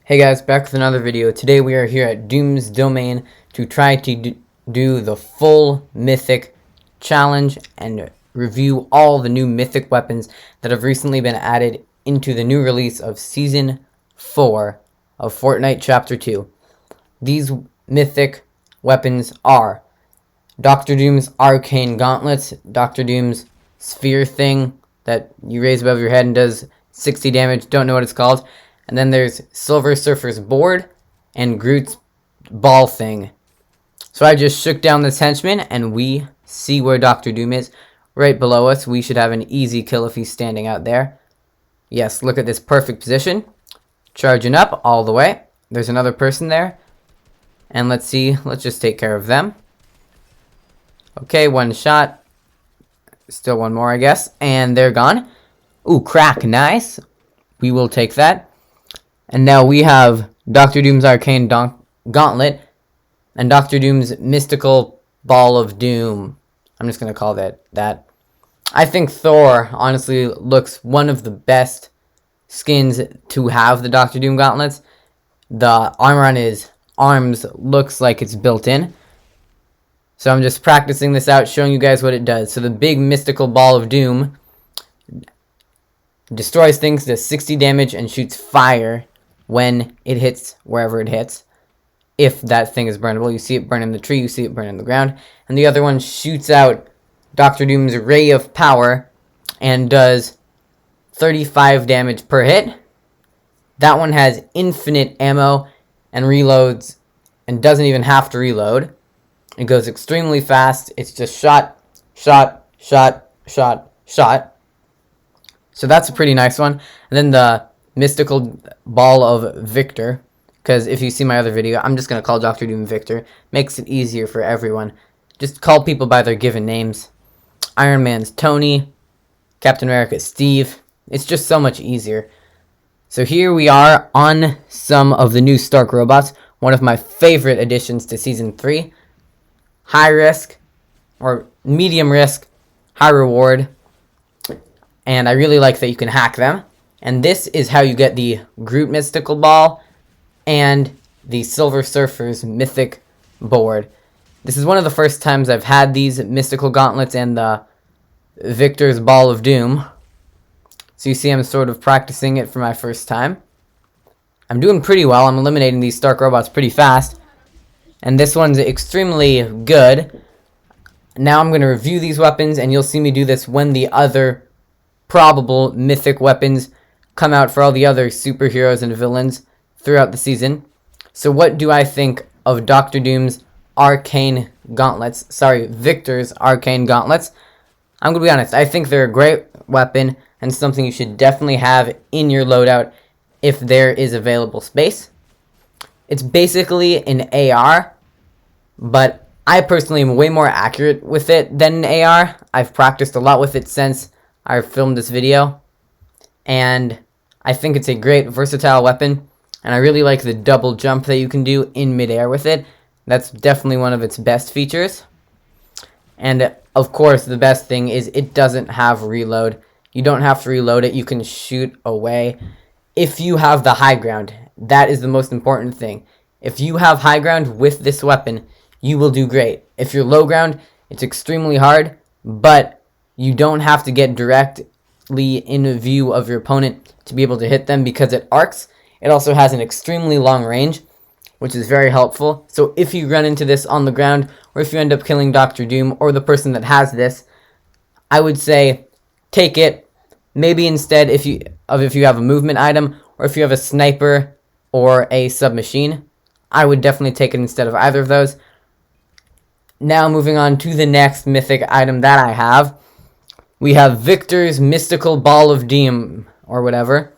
Hey guys, back with another video. Today we are here at Doom's Domain to try to do the full Mythic challenge and review all the new Mythic weapons that have recently been added into the new release of Season 4 of Fortnite Chapter 2. These Mythic weapons are Dr. Doom's Arcane Gauntlets, Dr. Doom's Sphere thing that you raise above your head and does 60 damage, don't know what it's called. And then there's Silver Surfer's board and Groot's ball thing. So I just shook down this henchman and we see where Dr. Doom is. Right below us, we should have an easy kill if he's standing out there. Yes, look at this perfect position. Charging up all the way. There's another person there. And let's see, let's just take care of them. Okay, one shot. Still one more, I guess. And they're gone. Ooh, crack, nice. We will take that. And now we have Dr. Doom's Arcane Gauntlet and Dr. Doom's Mystical Ball of Doom. I'm just going to call that. I think Thor, honestly, looks one of the best skins to have the Dr. Doom Gauntlets. The armor on his arms looks like it's built in. So I'm just practicing this out, showing you guys what it does. So the big Mystical Ball of Doom destroys things, does 60 damage, and shoots fire when it hits wherever it hits. If that thing is burnable, you see it burn in the tree, you see it burn in the ground. And the other one shoots out Dr. Doom's Ray of Power and does 35 damage per hit. That one has infinite ammo and reloads and doesn't even have to reload. It goes extremely fast. It's just shot, shot, shot, shot, shot. So that's a pretty nice one. And then the Mystical Ball of Victor, because if you see my other video, I'm just going to call Dr. Doom Victor. Makes it easier for everyone. Just call people by their given names. Iron Man's Tony. Captain America's Steve. It's just so much easier. So here we are on some of the new Stark robots. One of my favorite additions to Season 3. High risk, or medium risk, high reward. And I really like that you can hack them. And this is how you get the Groot Mystical Ball and the Silver Surfer's Mythic board. This is one of the first times I've had these Mystical Gauntlets and the Victor's Ball of Doom. So you see I'm sort of practicing it for my first time. I'm doing pretty well. I'm eliminating these Stark robots pretty fast. And this one's extremely good. Now I'm going to review these weapons, and you'll see me do this when the other probable Mythic weapons come out for all the other superheroes and villains throughout the season. So what do I think of Dr. Doom's Arcane Gauntlets? Sorry, Victor's Arcane Gauntlets. I'm going to be honest, I think they're a great weapon and something you should definitely have in your loadout if there is available space. It's basically an AR, but I personally am way more accurate with it than an AR. I've practiced a lot with it since I filmed this video, and I think it's a great versatile weapon, and I really like the double jump that you can do in midair with it. That's definitely one of its best features. And of course, the best thing is it doesn't have reload. You don't have to reload it. You can shoot away. If you have the high ground, that is the most important thing. If you have high ground with this weapon, you will do great. If you're low ground, it's extremely hard, but you don't have to get directly in view of your opponent to be able to hit them because it arcs. It also has an extremely long range, which is very helpful. So if you run into this on the ground, or if you end up killing Dr. Doom or the person that has this, I would say take it. Maybe instead if you have a movement item, or if you have a sniper or a submachine, I would definitely take it instead of either of those. Now moving on to the next Mythic item that I have. We have Victor's Mystical Ball of Doom, or whatever.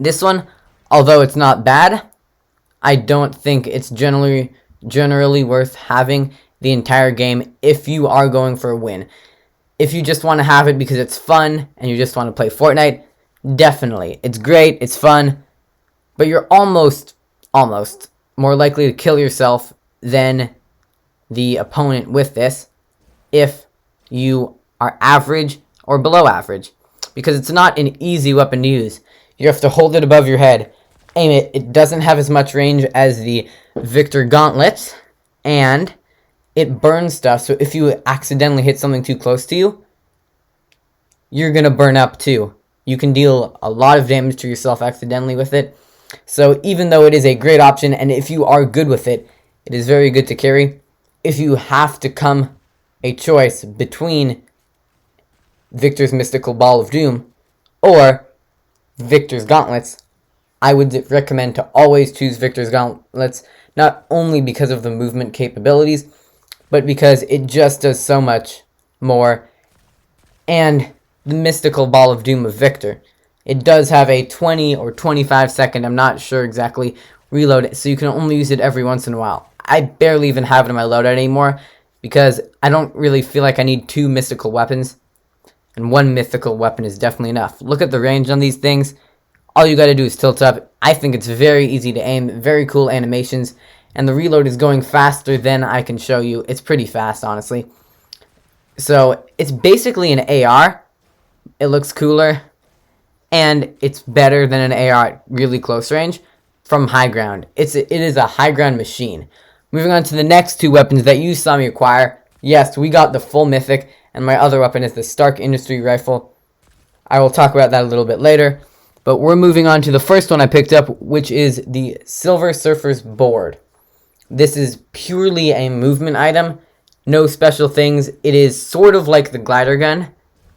This one, although it's not bad, I don't think it's generally worth having the entire game if you are going for a win. If you just want to have it because it's fun and you just want to play Fortnite, definitely. It's great, it's fun, but you're almost more likely to kill yourself than the opponent with this if you are average or below average, because it's not an easy weapon to use. You have to hold it above your head aim it. It doesn't have as much range as the Victor Gauntlets, and it burns stuff, so if you accidentally hit something too close to you, you're going to burn up too. You can deal a lot of damage to yourself accidentally with it. So even though it is a great option, and if you are good with it, it is very good to carry. If you have to come a choice between Victor's Mystical Ball of Doom or Victor's Gauntlets, I would recommend to always choose Victor's Gauntlets, not only because of the movement capabilities, but because it just does so much more. And the Mystical Ball of Doom of Victor, it does have a 20 or 25 second, I'm not sure exactly, reload, so you can only use it every once in a while. I barely even have it in my loadout anymore, because I don't really feel like I need 2 mystical weapons, and 1 mythical weapon is definitely enough. Look at the range on these things. All you gotta do is tilt up. I think it's very easy to aim, very cool animations, and the reload is going faster than I can show you. It's pretty fast, honestly. So, it's basically an AR. It looks cooler, and it's better than an AR at really close range from high ground. It is a high ground machine. Moving on to the next 2 weapons that you saw me acquire. Yes, we got the full mythic, and my other weapon is the Stark Industry Rifle. I will talk about that a little bit later. But we're moving on to the first one I picked up, which is the Silver Surfer's Board. This is purely a movement item, no special things. It is sort of like the glider gun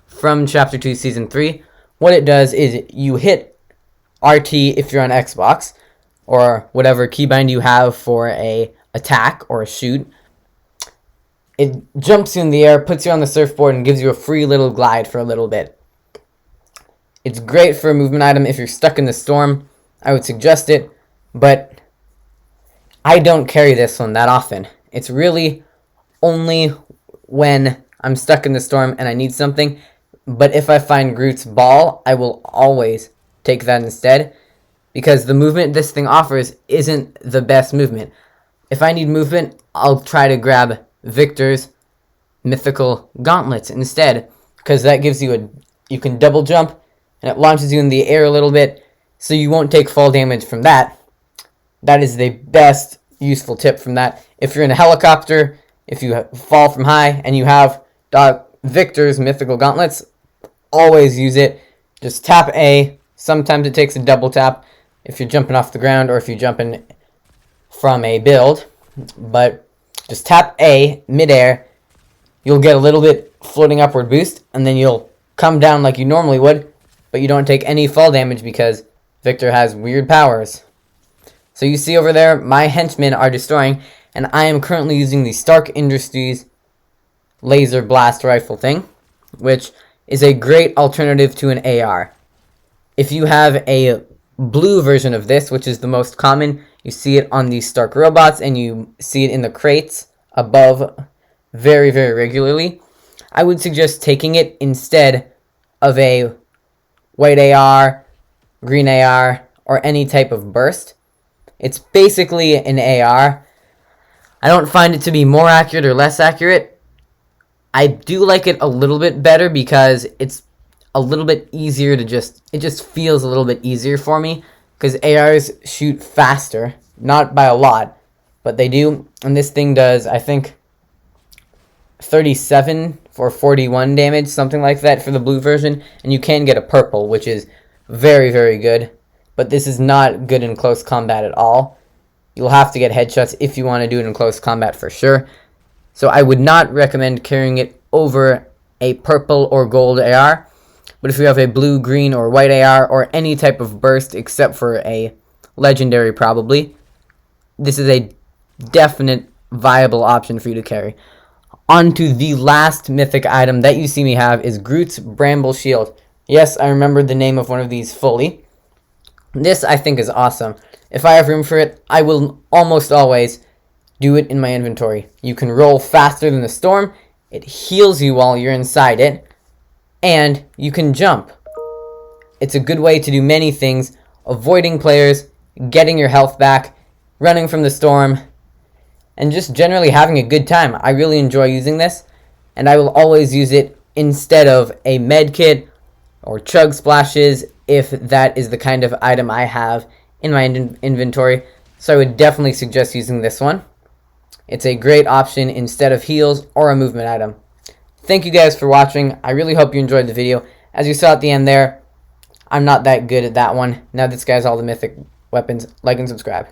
from Chapter 2, Season 3. What it does is you hit RT if you're on Xbox, or whatever keybind you have for a attack or a shoot. It jumps you in the air, puts you on the surfboard, and gives you a free little glide for a little bit. It's great for a movement item if you're stuck in the storm. I would suggest it, but I don't carry this one that often. It's really only when I'm stuck in the storm and I need something. But if I find Groot's ball, I will always take that instead, because the movement this thing offers isn't the best movement. If I need movement, I'll try to grab Victor's Mythical Gauntlets instead, because that gives you you can double jump, and it launches you in the air a little bit, so you won't take fall damage from that. That is the best useful tip from that. If you're in a helicopter, if you fall from high, and you have Victor's Mythical Gauntlets, always use it. Just tap A. Sometimes it takes a double tap if you're jumping off the ground or if you're jumping from a build. But just tap A midair. You'll get a little bit floating upward boost, and then you'll come down like you normally would, but you don't take any fall damage because Victor has weird powers. So you see over there, my henchmen are destroying, and I am currently using the Stark Industries laser blast rifle thing, which is a great alternative to an AR. If you have a blue version of this, which is the most common, you see it on the Stark robots, and you see it in the crates above very, very regularly, I would suggest taking it instead of a white AR, green AR, or any type of burst. It's basically an AR. I don't find it to be more accurate or less accurate. I do like it a little bit better because it's a little bit easier to it just feels a little bit easier for me, because ARs shoot faster, not by a lot, but they do, and this thing does, I think, 37 or 41 damage, something like that for the blue version, and you can get a purple, which is very, very good, but this is not good in close combat at all. You'll have to get headshots if you want to do it in close combat for sure, so I would not recommend carrying it over a purple or gold AR, but if you have a blue, green, or white AR, or any type of burst except for a legendary probably, this is a definite viable option for you to carry. On to the last mythic item that you see me have is Groot's Bramble Shield. Yes, I remembered the name of one of these fully. This I think is awesome. If I have room for it, I will almost always do it in my inventory. You can roll faster than the storm, it heals you while you're inside it, and you can jump. It's a good way to do many things, avoiding players, getting your health back, running from the storm, and just generally having a good time. I really enjoy using this, and I will always use it instead of a med kit or chug splashes if that is the kind of item I have in my inventory, so I would definitely suggest using this one. It's a great option instead of heals or a movement item. Thank you guys for watching. I really hope you enjoyed the video. As you saw at the end there, I'm not that good at that one. Now this guy's all the mythic weapons. Like and subscribe.